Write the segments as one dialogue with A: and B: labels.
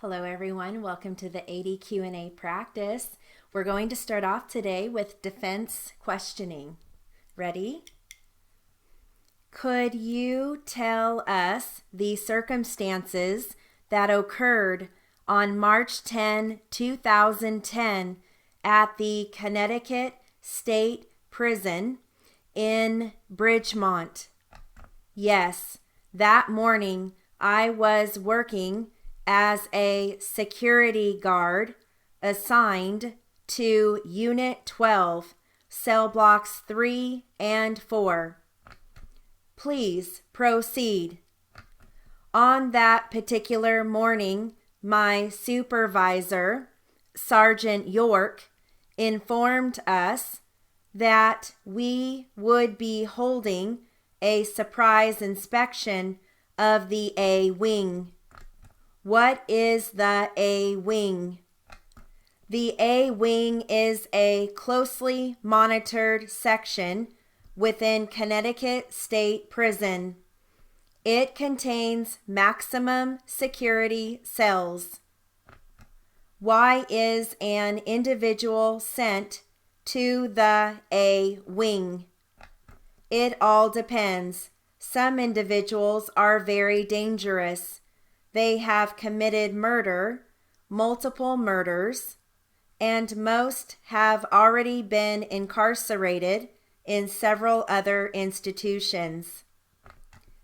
A: Hello everyone, welcome to the 80 Q&A practice. We're going to start off today with defense questioning. Ready? Could you tell us the circumstances that occurred on March 10, 2010 at the Connecticut State Prison in Bridgemont? Yes, that morning I was working as a security guard assigned to Unit 12, cell blocks 3 and 4. Please proceed. On that particular morning, my supervisor, Sergeant York, informed us that we would be holding a surprise inspection of the A wing. What is the A wing? The A wing is a closely monitored section within Connecticut State Prison. It contains maximum security cells. Why is an individual sent to the A wing? It all depends. Some individuals are very dangerous. They have committed murder, multiple murders, and most have already been incarcerated in several other institutions.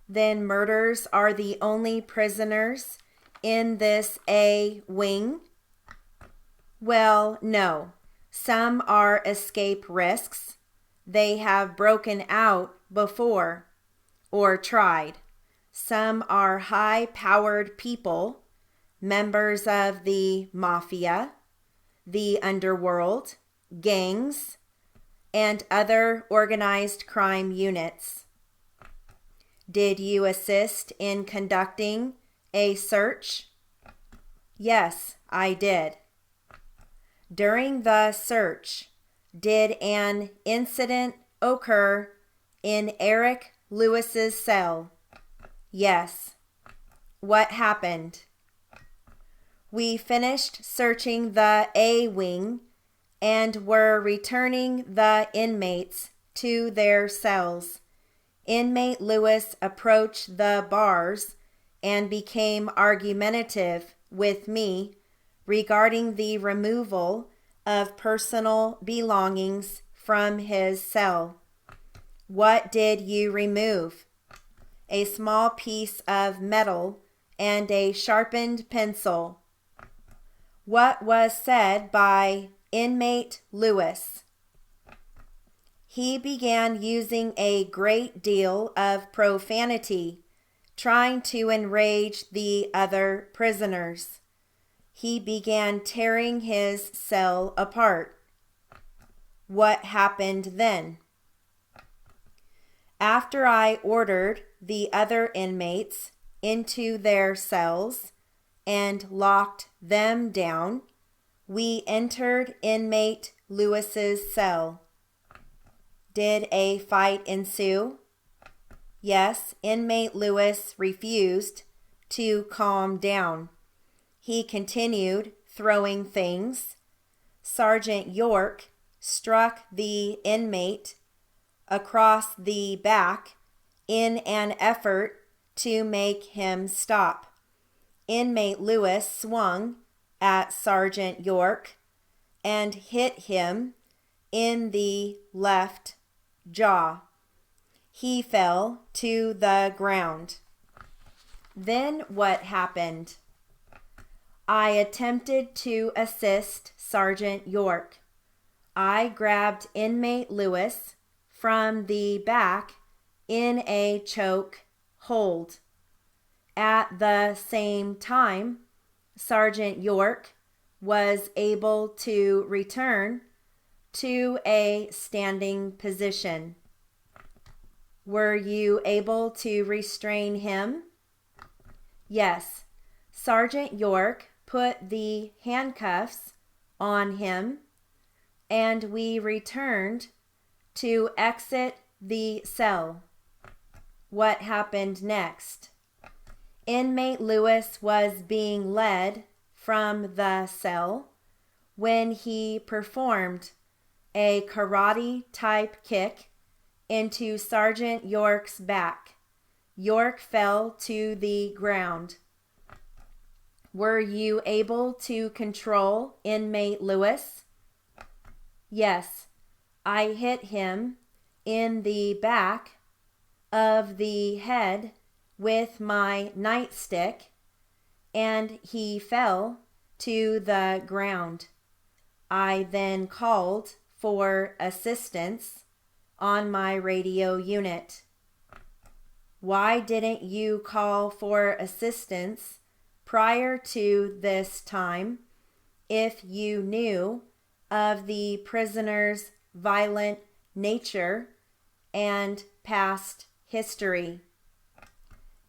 A: Then murders are the only prisoners in this A wing? Well, no. Some are escape risks. They have broken out before or tried. Some are high-powered people, members of the mafia, the underworld, gangs, and other organized crime units. Did you assist in conducting a search? Yes, I did. During the search, did an incident occur in Eric Lewis's cell? Yes. What happened? We finished searching the A wing and were returning the inmates to their cells. Inmate Lewis approached the bars and became argumentative with me regarding the removal of personal belongings from his cell. What did you remove? A small piece of metal and a sharpened pencil. What was said by inmate Lewis? He began using a great deal of profanity, trying to enrage the other prisoners. He began tearing his cell apart. What happened then? After I ordered the other inmates into their cells and locked them down, we entered inmate Lewis's cell. Did a fight ensue? Yes, inmate Lewis refused to calm down. He continued throwing things. Sergeant York struck the inmate across the back in an effort to make him stop. Inmate Lewis swung at Sergeant York and hit him in the left jaw. He fell to the ground. Then what happened? I attempted to assist Sergeant York. I grabbed inmate Lewis from the back in a choke hold. At the same time, Sergeant York was able to return to a standing position. Were you able to restrain him? Yes. Sergeant York put the handcuffs on him, and we returned to exit the cell. What happened next? Inmate Lewis was being led from the cell when he performed a karate-type kick into Sergeant York's back. York fell to the ground. Were you able to control inmate Lewis? Yes, I hit him in the back of the head with my nightstick, and he fell to the ground. I then called for assistance on my radio unit. Why didn't you call for assistance prior to this time if you knew of the prisoner's violent nature and past history?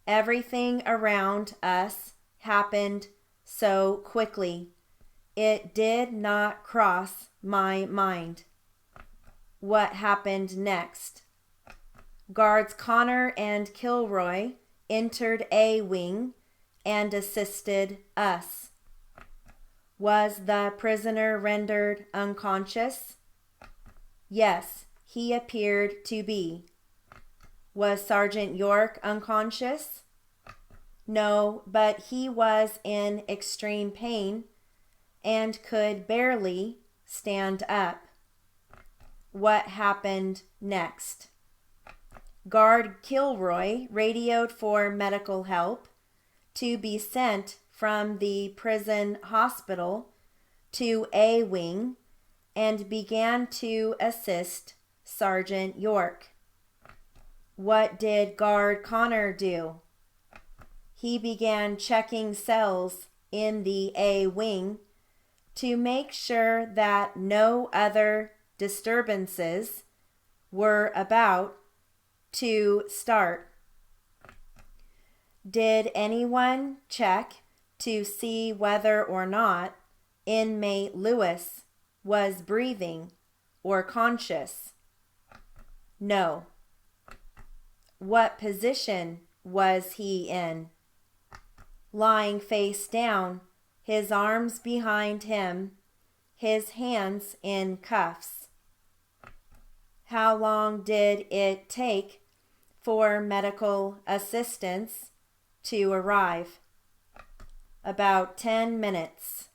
A: Everything around us happened so quickly. It did not cross my mind. What happened next? Guards Connor and Kilroy entered A wing and assisted us. Was the prisoner rendered unconscious? Yes, he appeared to be. Was Sergeant York unconscious? No, but he was in extreme pain and could barely stand up. What happened next? Guard Kilroy radioed for medical help to be sent from the prison hospital to A wing and began to assist Sergeant York. What did Guard Connor do? He began checking cells in the A wing to make sure that no other disturbances were about to start. Did anyone check to see whether or not inmate Lewis was breathing or conscious? No. What position was he in? Lying face down, his arms behind him, his hands in cuffs. How long did it take for medical assistance to arrive? About 10 minutes.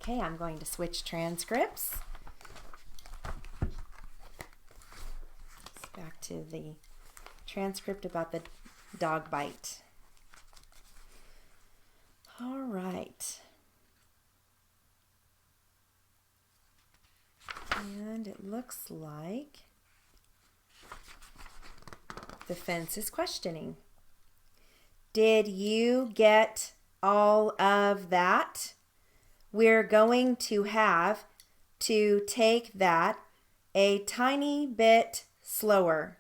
A: Okay, I'm going to switch transcripts. Back to the transcript about the dog bite. All right. And it looks like the fence is questioning. Did you get all of that? We're going to have to take that a tiny bit slower.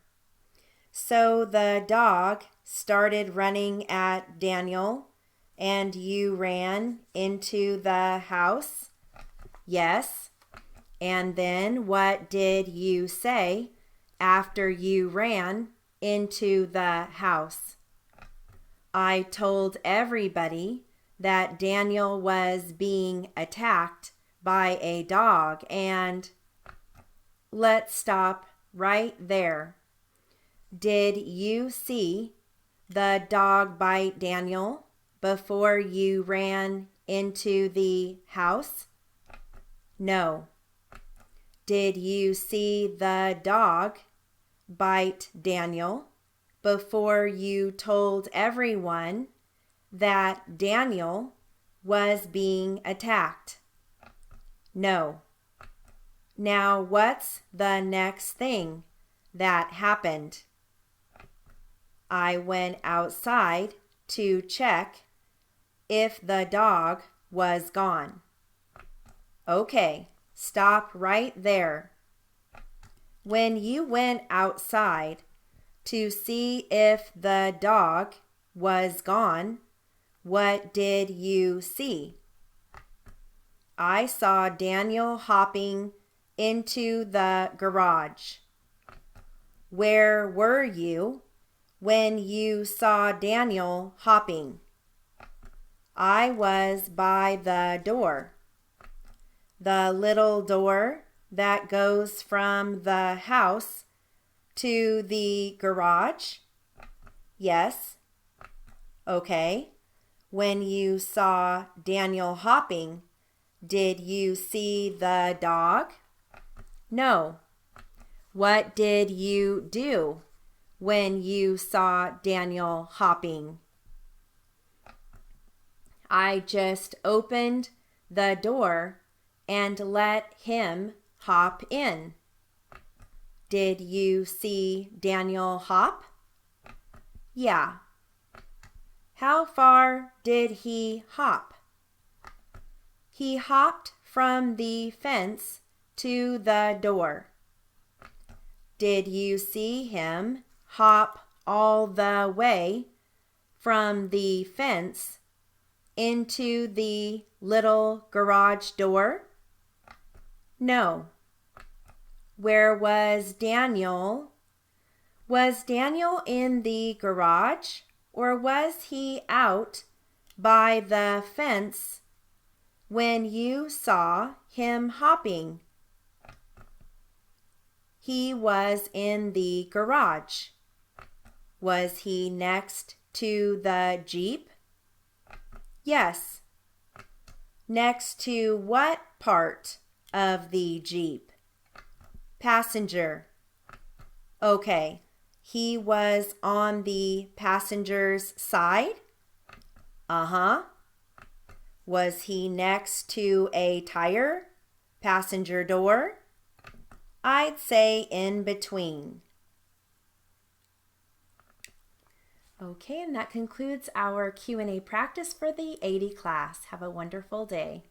A: So the dog started running at Daniel and you ran into the house? Yes. And then what did you say after you ran into the house? I told everybody that Daniel was being attacked by a dog and... Let's stop right there. Did you see the dog bite Daniel before you ran into the house? No. Did you see the dog bite Daniel before you told everyone that Daniel was being attacked? No. Now, what's the next thing that happened? I went outside to check if the dog was gone. Okay, stop right there. When you went outside to see if the dog was gone, what did you see? I saw Daniel hopping into the garage. Where were you when you saw Daniel hopping? I was by the door. The little door that goes from the house to the garage? Yes. Okay. When you saw Daniel hopping, did you see the dog? No. What did you do when you saw Daniel hopping? I just opened the door and let him hop in. Did you see Daniel hop? Yeah. How far did he hop? He hopped from the fence to the door. Did you see him hop all the way from the fence into the little garage door? No. Where was Daniel? Was Daniel in the garage, or was he out by the fence when you saw him hopping? He was in the garage. Was he next to the Jeep? Yes. Next to what part of the Jeep? Passenger. Okay. He was on the passenger's side? Uh-huh. Was he next to a tire? Passenger door? I'd say in between. Okay, and that concludes our Q&A practice for the 80 class. Have a wonderful day.